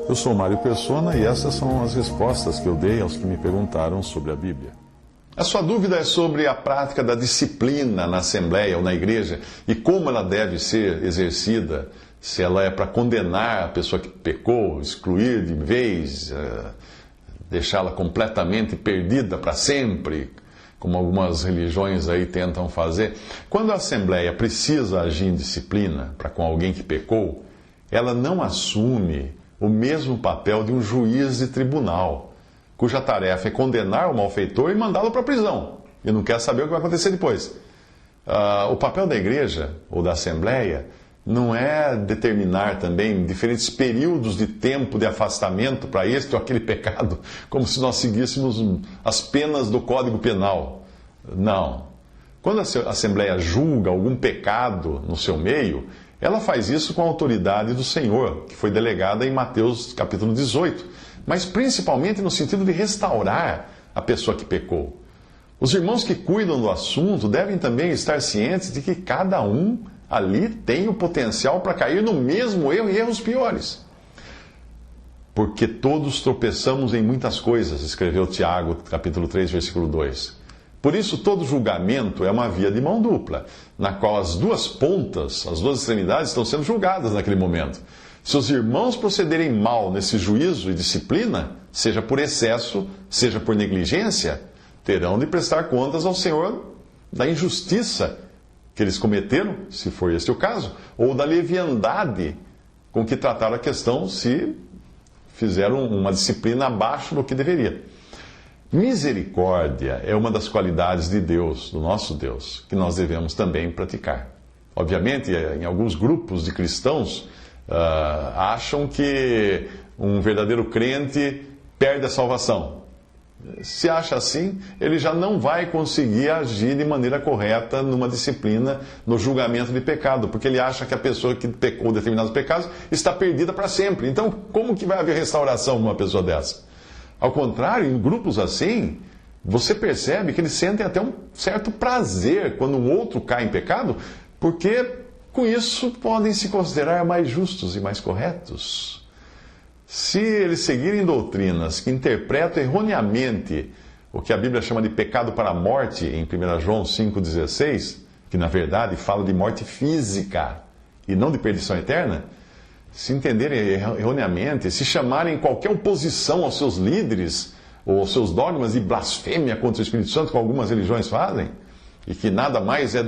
Eu sou Mário Persona e essas são as respostas que eu dei aos que me perguntaram sobre a Bíblia. A sua dúvida é sobre a prática da disciplina na Assembleia ou na igreja e como ela deve ser exercida, se ela é para condenar a pessoa que pecou, excluir de vez, deixá-la completamente perdida para sempre, como algumas religiões aí tentam fazer. Quando a Assembleia precisa agir em disciplina para com alguém que pecou, ela não assume o mesmo papel de um juiz de tribunal, cuja tarefa é condenar o malfeitor e mandá-lo para a prisão. E não quer saber o que vai acontecer depois. O papel da igreja ou da Assembleia não é determinar também diferentes períodos de tempo de afastamento para este ou aquele pecado, como se nós seguíssemos as penas do Código Penal. Não. Quando a Assembleia julga algum pecado no seu meio, ela faz isso com a autoridade do Senhor, que foi delegada em Mateus capítulo 18, mas principalmente no sentido de restaurar a pessoa que pecou. Os irmãos que cuidam do assunto devem também estar cientes de que cada um ali tem o potencial para cair no mesmo erro e erros piores. Porque todos tropeçamos em muitas coisas, escreveu Tiago, capítulo 3, versículo 2. Por isso, todo julgamento é uma via de mão dupla, na qual as duas pontas, as duas extremidades, estão sendo julgadas naquele momento. Se os irmãos procederem mal nesse juízo e disciplina, seja por excesso, seja por negligência, terão de prestar contas ao Senhor da injustiça que eles cometeram, se for este o caso, ou da leviandade com que trataram a questão se fizeram uma disciplina abaixo do que deveria. Misericórdia é uma das qualidades de Deus, do nosso Deus, que nós devemos também praticar. Obviamente, em alguns grupos de cristãos acham que um verdadeiro crente perde a salvação. Se acha assim, ele já não vai conseguir agir de maneira correta numa disciplina, no julgamento de pecado, porque ele acha que a pessoa que pecou determinados pecados está perdida para sempre. Então, como que vai haver restauração numa pessoa dessa? Ao contrário, em grupos assim, você percebe que eles sentem até um certo prazer quando um outro cai em pecado, porque com isso podem se considerar mais justos e mais corretos. Se eles seguirem doutrinas que interpretam erroneamente o que a Bíblia chama de pecado para a morte, em 1 João 5,16, que na verdade fala de morte física e não de perdição eterna, se entenderem erroneamente, se chamarem qualquer oposição aos seus líderes ou aos seus dogmas de blasfêmia contra o Espírito Santo, como algumas religiões fazem, e que nada mais é...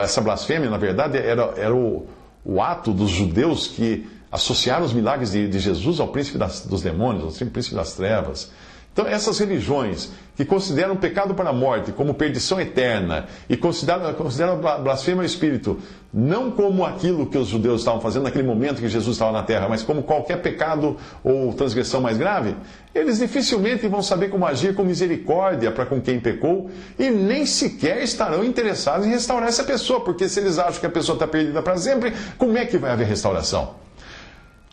essa blasfêmia, na verdade, era o ato dos judeus que associaram os milagres de Jesus ao príncipe dos demônios, ao príncipe das trevas. Então, essas religiões que consideram o pecado para a morte como perdição eterna e consideram a blasfêmia ao Espírito não como aquilo que os judeus estavam fazendo naquele momento que Jesus estava na terra, mas como qualquer pecado ou transgressão mais grave, eles dificilmente vão saber como agir com misericórdia para com quem pecou e nem sequer estarão interessados em restaurar essa pessoa, porque se eles acham que a pessoa está perdida para sempre, como é que vai haver restauração?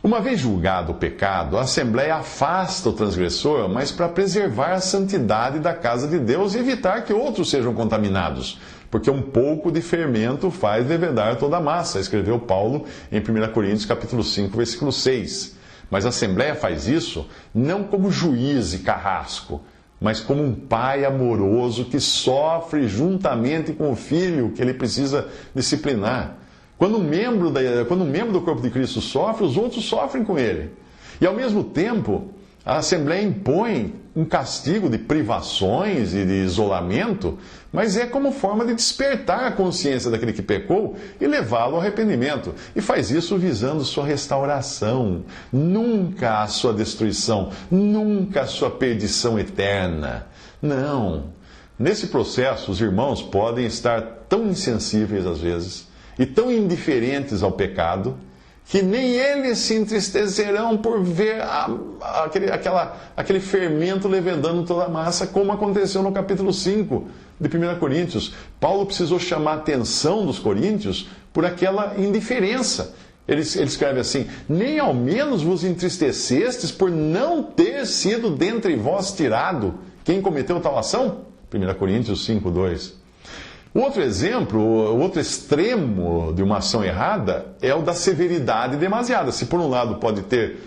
Uma vez julgado o pecado, a Assembleia afasta o transgressor, mas para preservar a santidade da casa de Deus e evitar que outros sejam contaminados. Porque um pouco de fermento faz levedar toda a massa, escreveu Paulo em 1 Coríntios capítulo 5, versículo 6. Mas a Assembleia faz isso não como juiz e carrasco, mas como um pai amoroso que sofre juntamente com o filho que ele precisa disciplinar. Quando um membro do corpo de Cristo sofre, os outros sofrem com ele. E ao mesmo tempo, a Assembleia impõe um castigo de privações e de isolamento, mas é como forma de despertar a consciência daquele que pecou e levá-lo ao arrependimento. E faz isso visando sua restauração, nunca a sua destruição, nunca a sua perdição eterna. Não. Nesse processo, os irmãos podem estar tão insensíveis às vezes, e tão indiferentes ao pecado, que nem eles se entristecerão por ver aquele fermento levedando toda a massa, como aconteceu no capítulo 5 de 1 Coríntios. Paulo precisou chamar a atenção dos coríntios por aquela indiferença. Ele escreve assim: nem ao menos vos entristecestes por não ter sido dentre vós tirado quem cometeu tal ação? 1 Coríntios 5, 2. O outro exemplo, o outro extremo de uma ação errada é o da severidade demasiada. Se por um lado pode ter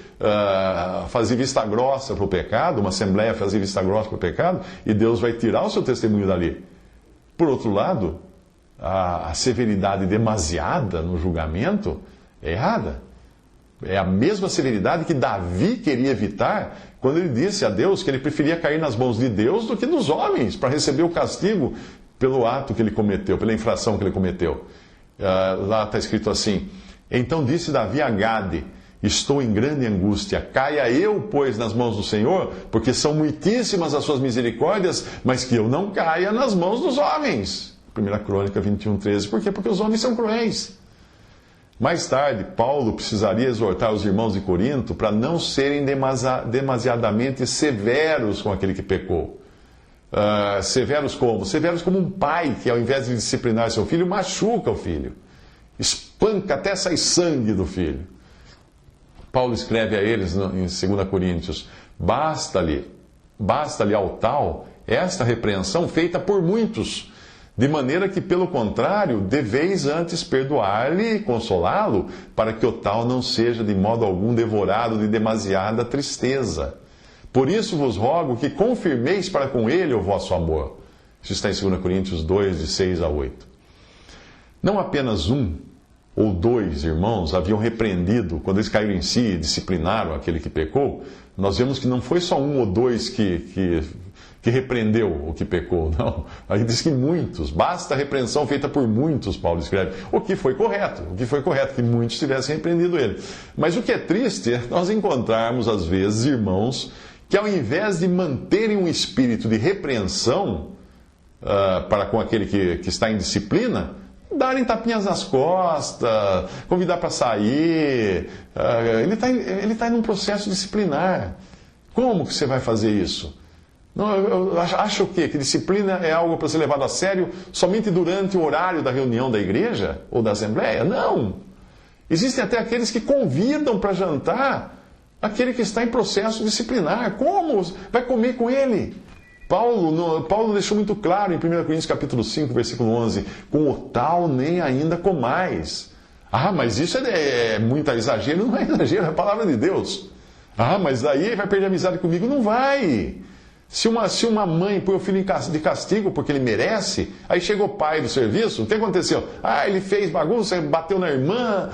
fazer vista grossa para o pecado, uma assembleia fazer vista grossa para o pecado, e Deus vai tirar o seu testemunho dali. Por outro lado, a severidade demasiada no julgamento é errada. É a mesma severidade que Davi queria evitar quando ele disse a Deus que ele preferia cair nas mãos de Deus do que dos homens para receber o castigo pelo ato que ele cometeu, pela infração que ele cometeu. Lá está escrito assim: então disse Davi a Gade: estou em grande angústia, caia eu, pois, nas mãos do Senhor, porque são muitíssimas as suas misericórdias, mas que eu não caia nas mãos dos homens. 1 Crônica 21:13. Por quê? Porque os homens são cruéis. Mais tarde, Paulo precisaria exortar os irmãos de Corinto para não serem demasiadamente severos com aquele que pecou. Severos como? Severos como um pai que, ao invés de disciplinar seu filho, machuca o filho. Espanca até sair sangue do filho. Paulo escreve a eles em 2 Coríntios: basta-lhe ao tal esta repreensão feita por muitos, de maneira que, pelo contrário, deveis antes perdoar-lhe e consolá-lo, para que o tal não seja de modo algum devorado de demasiada tristeza. Por isso vos rogo que confirmeis para com ele o vosso amor. Isso está em 2 Coríntios 2, de 6 a 8. Não apenas um ou dois irmãos haviam repreendido, quando eles caíram em si e disciplinaram aquele que pecou. Nós vemos que não foi só um ou dois que repreendeu o que pecou, não. Aí diz que muitos, basta a repreensão feita por muitos, Paulo escreve. O que foi correto, que muitos tivessem repreendido ele. Mas o que é triste é nós encontrarmos, às vezes, irmãos que, ao invés de manterem um espírito de repreensão para com aquele que está em disciplina, darem tapinhas nas costas, convidar para sair. Ele está em um processo disciplinar. Como que você vai fazer isso? Não, eu acho o quê? Que disciplina é algo para ser levado a sério somente durante o horário da reunião da igreja ou da assembleia? Não! Existem até aqueles que convidam para jantar aquele que está em processo disciplinar. Como? Vai comer com ele? Paulo deixou muito claro em 1 Coríntios capítulo 5, versículo 11: com o tal nem ainda comais. Ah, mas isso é muito exagero. Não é exagero, é a palavra de Deus. Ah, mas daí vai perder a amizade comigo? Não vai. Se uma mãe põe o filho de castigo porque ele merece, aí chega o pai do serviço, o que aconteceu? Ah, ele fez bagunça, bateu na irmã,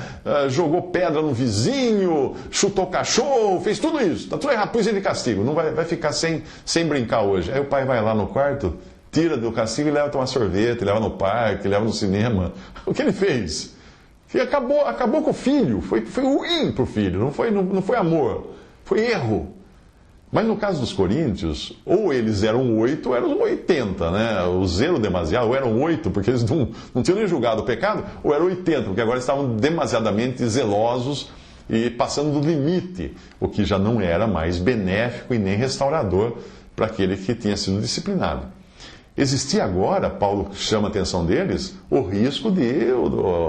jogou pedra no vizinho, chutou cachorro, fez tudo isso. Tá tudo errado, pôs ele de castigo, não vai ficar sem brincar hoje. Aí o pai vai lá no quarto, tira do castigo e leva a tomar sorvete, leva no parque, leva no cinema. O que ele fez? E acabou com o filho, foi ruim para o filho, não foi amor, foi erro. Mas no caso dos coríntios, ou eles eram 8 ou eram 80, né? O zelo demasiado, ou eram 8 porque eles não tinham nem julgado o pecado, ou eram 80, porque agora estavam demasiadamente zelosos e passando do limite, o que já não era mais benéfico e nem restaurador para aquele que tinha sido disciplinado. Existia agora, Paulo chama a atenção deles, o risco de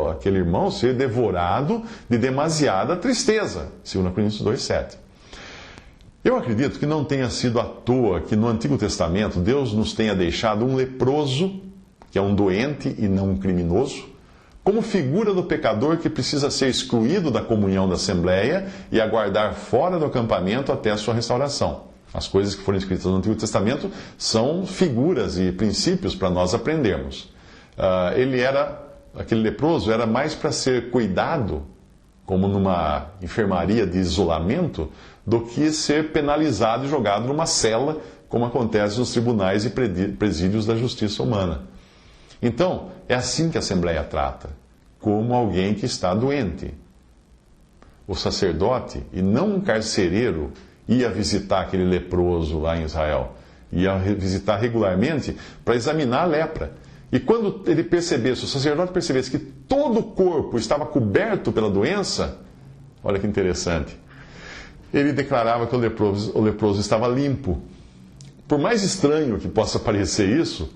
aquele irmão ser devorado de demasiada tristeza, 2 Coríntios 2,7. Eu acredito que não tenha sido à toa que no Antigo Testamento Deus nos tenha deixado um leproso, que é um doente e não um criminoso, como figura do pecador que precisa ser excluído da comunhão da Assembleia e aguardar fora do acampamento até a sua restauração. As coisas que foram escritas no Antigo Testamento são figuras e princípios para nós aprendermos. Aquele leproso era mais para ser cuidado, como numa enfermaria de isolamento, do que ser penalizado e jogado numa cela, como acontece nos tribunais e presídios da justiça humana. Então, é assim que a Assembleia trata, como alguém que está doente. O sacerdote, e não um carcereiro, ia visitar aquele leproso lá em Israel. Ia visitar regularmente para examinar a lepra. E quando ele percebesse, o sacerdote percebesse que todo o corpo estava coberto pela doença, olha que interessante, ele declarava que o leproso estava limpo. Por mais estranho que possa parecer isso,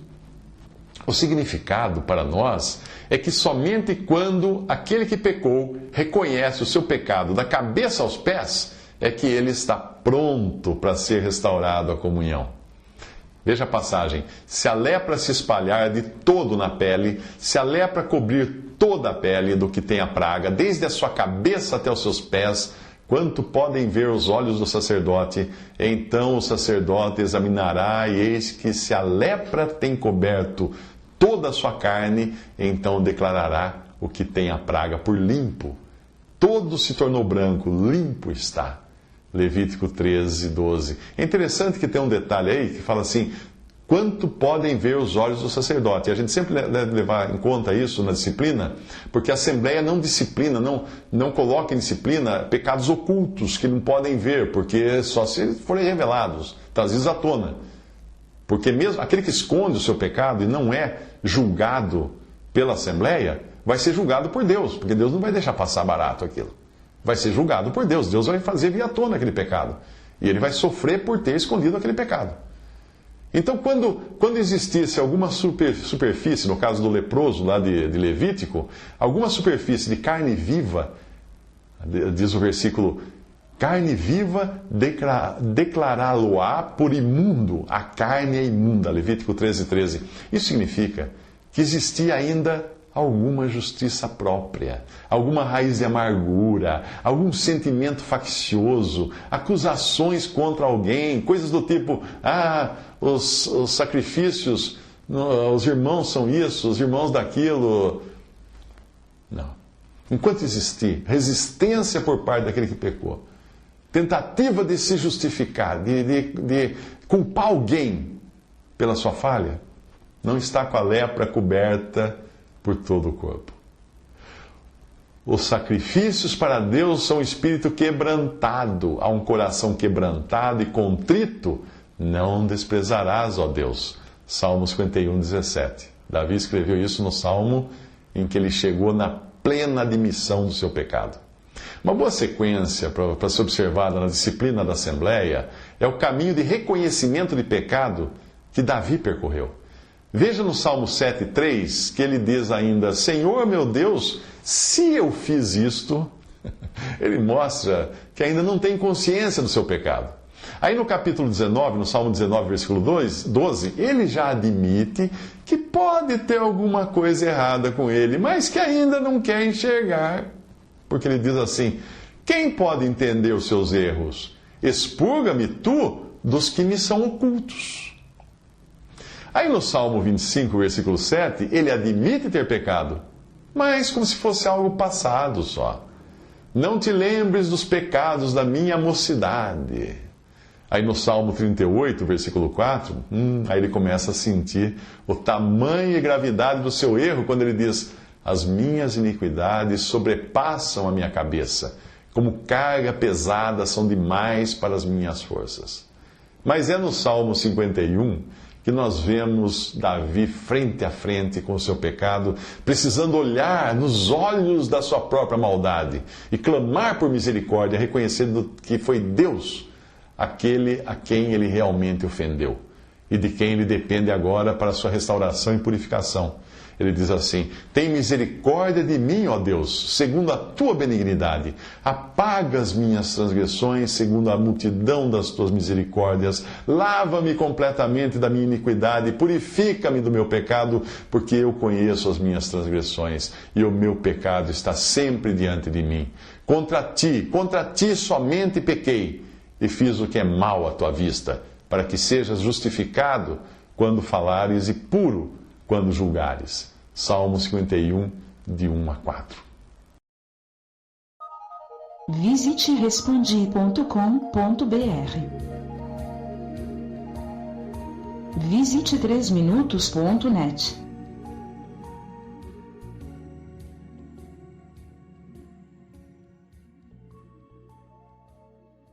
o significado para nós é que somente quando aquele que pecou reconhece o seu pecado da cabeça aos pés, é que ele está pronto para ser restaurado à comunhão. Veja a passagem. Se a lepra se espalhar de todo na pele, se a lepra cobrir toda a pele do que tem a praga, desde a sua cabeça até os seus pés, quanto podem ver os olhos do sacerdote, então o sacerdote examinará, e eis que se a lepra tem coberto toda a sua carne, então declarará o que tem a praga por limpo. Todo se tornou branco, limpo está. Levítico 13, 12. É interessante que tem um detalhe aí que fala assim: quanto podem ver os olhos do sacerdote? E a gente sempre deve levar em conta isso na disciplina, porque a Assembleia não disciplina, não coloca em disciplina pecados ocultos que não podem ver, porque só se forem revelados, trazidos à tona. Porque mesmo aquele que esconde o seu pecado e não é julgado pela Assembleia, vai ser julgado por Deus, porque Deus não vai deixar passar barato aquilo. Vai ser julgado por Deus. Deus vai fazer vir à tona aquele pecado. E ele vai sofrer por ter escondido aquele pecado. Então, quando existisse alguma superfície, no caso do leproso lá de Levítico, alguma superfície de carne viva, diz o versículo, carne viva declará-lo-á por imundo, a carne é imunda, Levítico 13, 13. Isso significa que existia ainda alguma justiça própria, alguma raiz de amargura, algum sentimento faccioso, acusações contra alguém, coisas do tipo, os sacrifícios, os irmãos são isso, os irmãos daquilo. Não. Enquanto existir resistência por parte daquele que pecou, tentativa de se justificar, de culpar alguém pela sua falha, não está com a lepra coberta por todo o corpo. Os sacrifícios para Deus são um espírito quebrantado. A um coração quebrantado e contrito, não desprezarás, ó Deus. Salmo 51, 17. Davi escreveu isso no Salmo em que ele chegou na plena admissão do seu pecado. Uma boa sequência para ser observada na disciplina da Assembleia é o caminho de reconhecimento de pecado que Davi percorreu. Veja no Salmo 7,3 que ele diz ainda: Senhor meu Deus, se eu fiz isto, ele mostra que ainda não tem consciência do seu pecado. Aí no capítulo 19, no Salmo 19, versículo 12, ele já admite que pode ter alguma coisa errada com ele, mas que ainda não quer enxergar. Porque ele diz assim: quem pode entender os seus erros? Expurga-me tu dos que me são ocultos. Aí no Salmo 25, versículo 7, ele admite ter pecado, mas como se fosse algo passado só. Não te lembres dos pecados da minha mocidade. Aí no Salmo 38, versículo 4, aí ele começa a sentir o tamanho e gravidade do seu erro, quando ele diz: as minhas iniquidades sobrepassam a minha cabeça, como carga pesada são demais para as minhas forças. Mas é no Salmo 51 que nós vemos Davi frente a frente com o seu pecado, precisando olhar nos olhos da sua própria maldade e clamar por misericórdia, reconhecendo que foi Deus aquele a quem ele realmente ofendeu e de quem ele depende agora para a sua restauração e purificação. Ele diz assim: tem misericórdia de mim, ó Deus, segundo a tua benignidade. Apaga as minhas transgressões, segundo a multidão das tuas misericórdias. Lava-me completamente da minha iniquidade, purifica-me do meu pecado, porque eu conheço as minhas transgressões, e o meu pecado está sempre diante de mim. Contra ti somente pequei, e fiz o que é mal à tua vista, para que sejas justificado quando falares e puro quando julgares. Salmo 51, de 1 a 4. Visite respondi.com.br. Visite 3minutos.net.